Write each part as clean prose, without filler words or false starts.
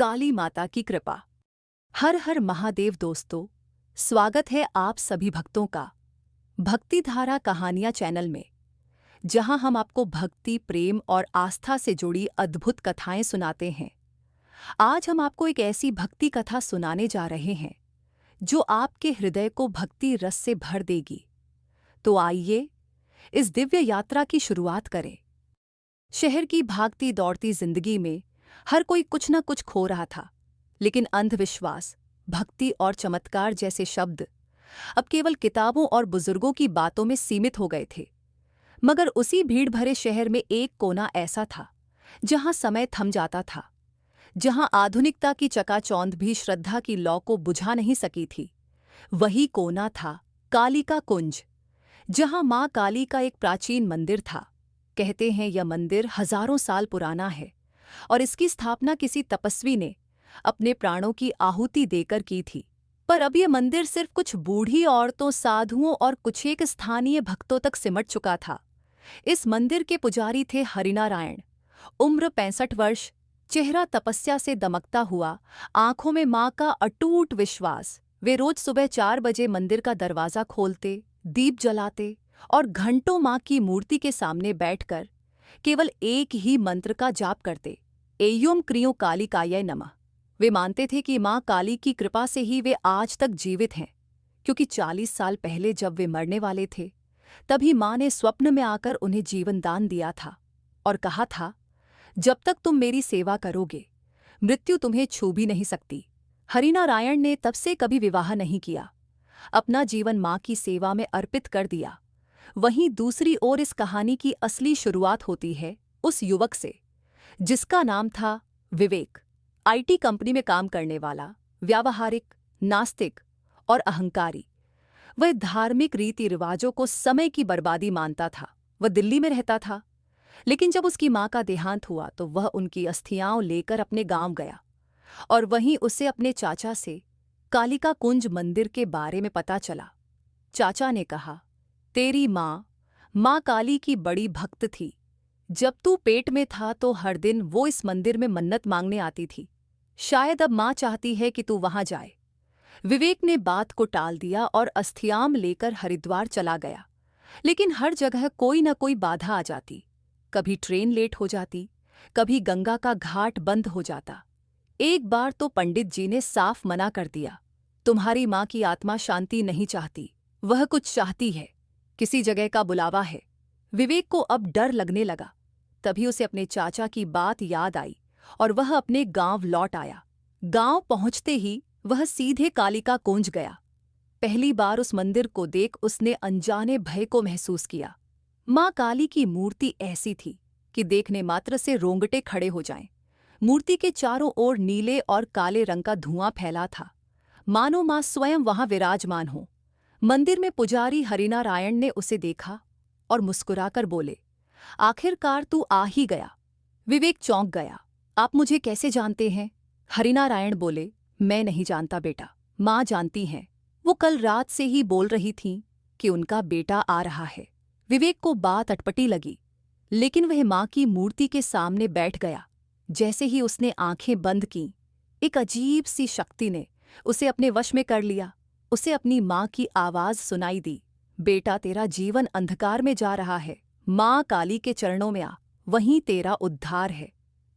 काली माता की कृपा। हर हर महादेव दोस्तों, स्वागत है आप सभी भक्तों का भक्ति धारा कहानियां चैनल में, जहां हम आपको भक्ति, प्रेम और आस्था से जुड़ी अद्भुत कथाएं सुनाते हैं। आज हम आपको एक ऐसी भक्ति कथा सुनाने जा रहे हैं जो आपके हृदय को भक्ति रस से भर देगी। तो आइए इस दिव्य यात्रा की शुरुआत करें। शहर की भागती दौड़ती जिंदगी में हर कोई कुछ न कुछ खो रहा था, लेकिन अंधविश्वास, भक्ति और चमत्कार जैसे शब्द अब केवल किताबों और बुजुर्गों की बातों में सीमित हो गए थे। मगर उसी भीड़ भरे शहर में एक कोना ऐसा था जहां समय थम जाता था, जहां आधुनिकता की चकाचौंध भी श्रद्धा की लौ को बुझा नहीं सकी थी। वही कोना था कालिका कुंज, जहां मां काली का एक प्राचीन मंदिर था। कहते हैं यह मंदिर हजारों साल पुराना है और इसकी स्थापना किसी तपस्वी ने अपने प्राणों की आहुति देकर की थी। पर अब यह मंदिर सिर्फ कुछ बूढ़ी औरतों, साधुओं और कुछ एक स्थानीय भक्तों तक सिमट चुका था। इस मंदिर के पुजारी थे हरिनारायण, उम्र 65 वर्ष, चेहरा तपस्या से दमकता हुआ, आंखों में मां का अटूट विश्वास। वे रोज सुबह 4 बजे मंदिर का दरवाजा खोलते, दीप जलाते और घंटों मां की मूर्ति के सामने बैठकर केवल एक ही मंत्र का जाप करते, एय्युम क्रियो कालिकायै नमः। वे मानते थे कि मां काली की कृपा से ही वे आज तक जीवित हैं, क्योंकि 40 साल पहले जब वे मरने वाले थे, तभी मां ने स्वप्न में आकर उन्हें जीवन दान दिया था और कहा था, जब तक तुम मेरी सेवा करोगे, मृत्यु तुम्हें छू भी नहीं सकती। हरिनारायण ने तब से कभी विवाह नहीं किया, अपना जीवन मां की सेवा में अर्पित कर दिया। वहीं दूसरी ओर इस कहानी की असली शुरुआत होती है उस युवक से जिसका नाम था विवेक। आईटी कंपनी में काम करने वाला, व्यावहारिक, नास्तिक और अहंकारी। वह धार्मिक रीति रिवाजों को समय की बर्बादी मानता था। वह दिल्ली में रहता था, लेकिन जब उसकी मां का देहांत हुआ तो वह उनकी अस्थियां लेकर अपने गांव गया और वहीं उसे अपने चाचा से कालिका कुंज मंदिर के बारे में पता चला। चाचा ने कहा, तेरी मां काली की बड़ी भक्त थी। जब तू पेट में था तो हर दिन वो इस मंदिर में मन्नत मांगने आती थी। शायद अब मां चाहती है कि तू वहां जाए। विवेक ने बात को टाल दिया और अस्थियाम लेकर हरिद्वार चला गया, लेकिन हर जगह कोई न कोई बाधा आ जाती। कभी ट्रेन लेट हो जाती, कभी गंगा का घाट बंद हो जाता। एक बार तो पंडित जी ने साफ मना कर दिया, तुम्हारी मां की आत्मा शांति नहीं चाहती, वह कुछ चाहती है, किसी जगह का बुलावा है। विवेक को अब डर लगने लगा। तभी उसे अपने चाचा की बात याद आई और वह अपने गांव लौट आया। गांव पहुंचते ही वह सीधे कालिका कुंज गया। पहली बार उस मंदिर को देख उसने अनजाने भय को महसूस किया। मां काली की मूर्ति ऐसी थी कि देखने मात्र से रोंगटे खड़े हो जाएं। मूर्ति के चारों ओर नीले और काले रंग का धुआं फैला था, मानो मां स्वयं वहां विराजमान हो। मंदिर में पुजारी हरिनारायण ने उसे देखा और मुस्कुराकर बोले, आखिरकार तू आ ही गया। विवेक चौंक गया। आप मुझे कैसे जानते हैं? हरिनारायण बोले, मैं नहीं जानता बेटा, मां जानती हैं। वो कल रात से ही बोल रही थीं कि उनका बेटा आ रहा है। विवेक को बात अटपटी लगी, लेकिन वह मां की मूर्ति के सामने बैठ गया। जैसे ही उसने आंखें बंद कीं, एक अजीब सी शक्ति ने उसे अपने वश में कर लिया। उसे अपनी मां की आवाज सुनाई दी, बेटा तेरा जीवन अंधकार में जा रहा है, मां काली के चरणों में आ, वहीं तेरा उद्धार है।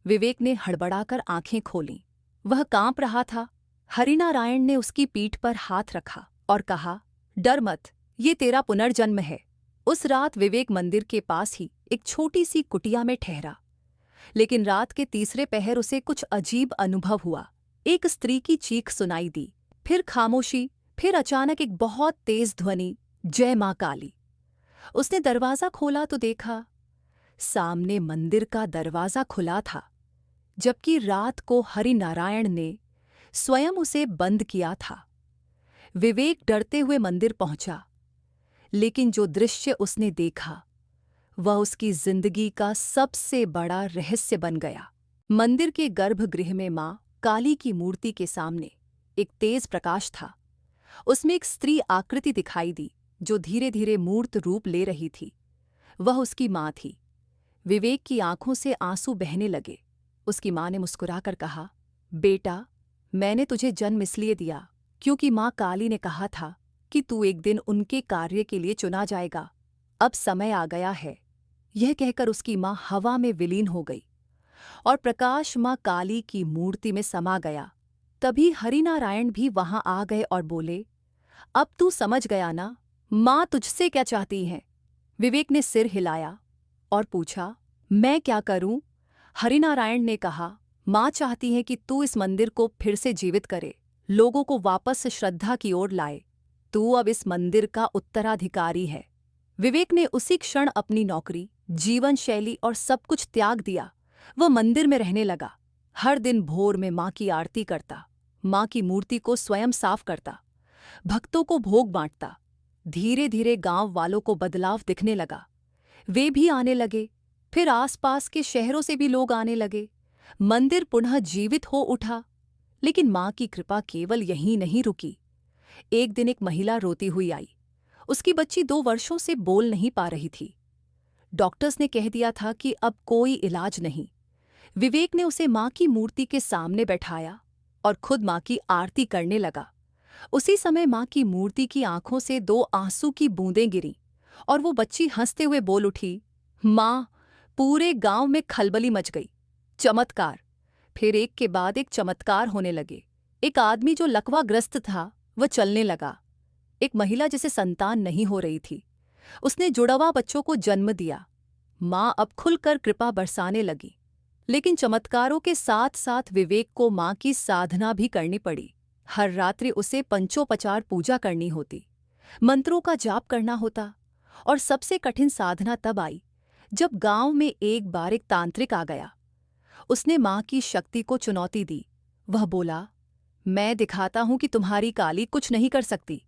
विवेक ने हड़बड़ाकर आंखें खोलीं। वह कांप रहा था। हरिनारायण ने उसकी पीठ पर हाथ रखा और कहा, डर मत, ये तेरा पुनर्जन्म है। उस रात विवेक मंदिर के पास ही एक छोटी सी कुटिया में ठहरा, लेकिन रात के तीसरे पहर उसे कुछ अजीब अनुभव हुआ। एक स्त्री की चीख सुनाई दी, फिर खामोशी, फिर अचानक एक बहुत तेज ध्वनि, जय मां काली। उसने दरवाजा खोला तो देखा, सामने मंदिर का दरवाजा खुला था, जबकि रात को हरिनारायण ने स्वयं उसे बंद किया था। विवेक डरते हुए मंदिर पहुंचा, लेकिन जो दृश्य उसने देखा वह उसकी जिंदगी का सबसे बड़ा रहस्य बन गया। मंदिर के गर्भगृह में मां काली की मूर्ति के सामने एक तेज प्रकाश था। उसमें एक स्त्री आकृति दिखाई दी जो धीरे धीरे मूर्त रूप ले रही थी। वह उसकी मां थी। विवेक की आंखों से आंसू बहने लगे। उसकी मां ने मुस्कुराकर कहा, बेटा, मैंने तुझे जन्म इसलिए दिया क्योंकि माँ काली ने कहा था कि तू एक दिन उनके कार्य के लिए चुना जाएगा। अब समय आ गया है। यह कहकर उसकी माँ हवा में विलीन हो गई और प्रकाश माँ काली की मूर्ति में समा गया। तभी हरिनारायण भी वहां आ गए और बोले, अब तू समझ गया ना, माँ तुझसे क्या चाहती है? विवेक ने सिर हिलाया और पूछा, मैं क्या करूं? हरिनारायण ने कहा, माँ चाहती है कि तू इस मंदिर को फिर से जीवित करे, लोगों को वापस श्रद्धा की ओर लाए। तू अब इस मंदिर का उत्तराधिकारी है। विवेक ने उसी क्षण अपनी नौकरी, जीवन शैली और सब कुछ त्याग दिया। वह मंदिर में रहने लगा। हर दिन भोर में माँ की आरती करता, माँ की मूर्ति को स्वयं साफ करता, भक्तों को भोग बांटता। धीरे धीरे गांव वालों को बदलाव दिखने लगा। वे भी आने लगे, फिर आसपास के शहरों से भी लोग आने लगे। मंदिर पुनः जीवित हो उठा। लेकिन माँ की कृपा केवल यहीं नहीं रुकी। एक दिन एक महिला रोती हुई आई। उसकी बच्ची 2 वर्षों से बोल नहीं पा रही थी। डॉक्टर्स ने कह दिया था कि अब कोई इलाज नहीं। विवेक ने उसे माँ की मूर्ति के सामने बैठाया और खुद माँ की आरती करने लगा। उसी समय माँ की मूर्ति की आंखों से 2 आंसू की बूंदें गिरीं और वो बच्ची हंसते हुए बोल उठी, माँ! पूरे गांव में खलबली मच गई। चमत्कार! फिर एक के बाद एक चमत्कार होने लगे। एक आदमी जो लकवाग्रस्त था, वह चलने लगा। एक महिला जिसे संतान नहीं हो रही थी, उसने जुड़वा बच्चों को जन्म दिया। माँ अब खुलकर कृपा बरसाने लगी। लेकिन चमत्कारों के साथ साथ विवेक को माँ की साधना भी करनी पड़ी। हर रात्रि उसे पंचोपचार पूजा करनी होती, मंत्रों का जाप करना होता। और सबसे कठिन साधना तब आई जब गांव में एक बार एक तांत्रिक आ गया। उसने माँ की शक्ति को चुनौती दी। वह बोला, मैं दिखाता हूं कि तुम्हारी काली कुछ नहीं कर सकती।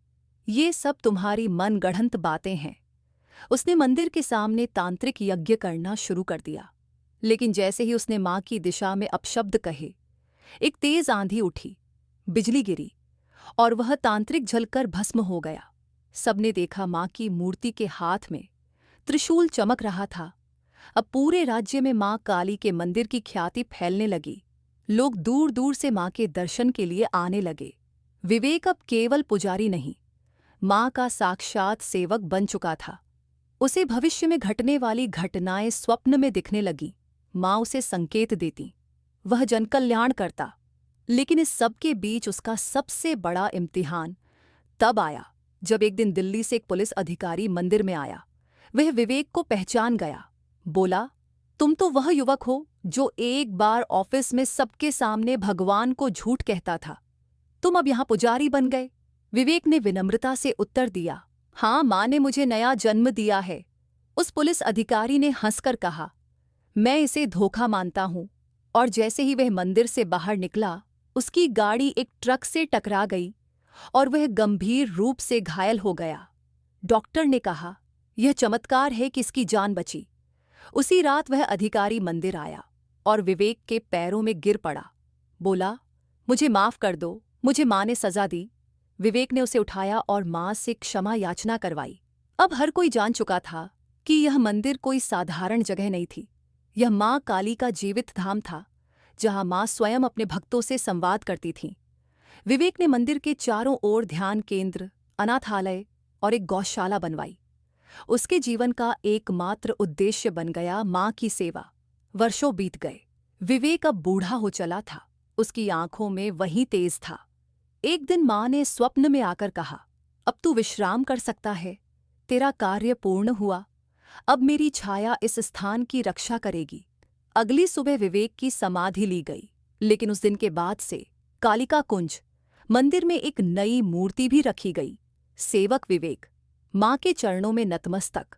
ये सब तुम्हारी मनगढ़ंत बातें हैं। उसने मंदिर के सामने तांत्रिक यज्ञ करना शुरू कर दिया। लेकिन जैसे ही उसने माँ की दिशा में अपशब्द कहे, एक तेज आंधी उठी, बिजली गिरी और वह तांत्रिक जलकर भस्म हो गया। सबने देखा माँ की मूर्ति के हाथ में त्रिशूल चमक रहा था। अब पूरे राज्य में माँ काली के मंदिर की ख्याति फैलने लगी। लोग दूर दूर से माँ के दर्शन के लिए आने लगे। विवेक अब केवल पुजारी नहीं, माँ का साक्षात सेवक बन चुका था। उसे भविष्य में घटने वाली घटनाएं स्वप्न में दिखने लगीं। माँ उसे संकेत देती, वह जनकल्याण करता। लेकिन इस सब के बीच उसका सबसे बड़ा इम्तिहान तब आया जब एक दिन दिल्ली से एक पुलिस अधिकारी मंदिर में आया। वह विवेक को पहचान गया। बोला, तुम तो वह युवक हो जो एक बार ऑफिस में सबके सामने भगवान को झूठ कहता था। तुम अब यहाँ पुजारी बन गए। विवेक ने विनम्रता से उत्तर दिया, हाँ, माँ ने मुझे नया जन्म दिया है। उस पुलिस अधिकारी ने हंसकर कहा, मैं इसे धोखा मानता हूं। और जैसे ही वह मंदिर से बाहर निकला, उसकी गाड़ी एक ट्रक से टकरा गई और वह गंभीर रूप से घायल हो गया। डॉक्टर ने कहा, यह चमत्कार है कि इसकी जान बची। उसी रात वह अधिकारी मंदिर आया और विवेक के पैरों में गिर पड़ा। बोला, मुझे माफ कर दो, मुझे माँ ने सजा दी। विवेक ने उसे उठाया और माँ से क्षमा याचना करवाई। अब हर कोई जान चुका था कि यह मंदिर कोई साधारण जगह नहीं थी। यह माँ काली का जीवित धाम था, जहाँ माँ स्वयं अपने भक्तों से संवाद करती थीं। विवेक ने मंदिर के चारों ओर ध्यान केंद्र, अनाथालय और एक गौशाला बनवाई। उसके जीवन का एकमात्र उद्देश्य बन गया माँ की सेवा। वर्षों बीत गए। विवेक अब बूढ़ा हो चला था। उसकी आंखों में वही तेज था। एक दिन माँ ने स्वप्न में आकर कहा, अब तू विश्राम कर सकता है, तेरा कार्य पूर्ण हुआ। अब मेरी छाया इस स्थान की रक्षा करेगी। अगली सुबह विवेक की समाधि ली गई। लेकिन उस दिन के बाद से कालिका कुंज मंदिर में एक नई मूर्ति भी रखी गई। सेवक विवेक, माँ के चरणों में नतमस्तक।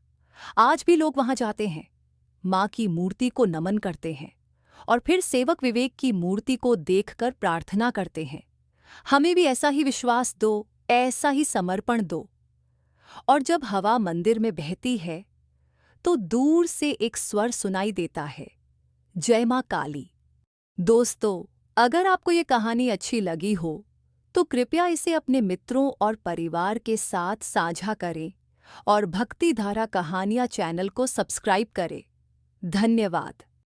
आज भी लोग वहां जाते हैं, माँ की मूर्ति को नमन करते हैं और फिर सेवक विवेक की मूर्ति को देखकर प्रार्थना करते हैं, हमें भी ऐसा ही विश्वास दो, ऐसा ही समर्पण दो। और जब हवा मंदिर में बहती है तो दूर से एक स्वर सुनाई देता है, जय माँ काली। दोस्तों, अगर आपको ये कहानी अच्छी लगी हो तो कृपया इसे अपने मित्रों और परिवार के साथ साझा करें और भक्ति धारा कहानियाँ चैनल को सब्सक्राइब करें। धन्यवाद।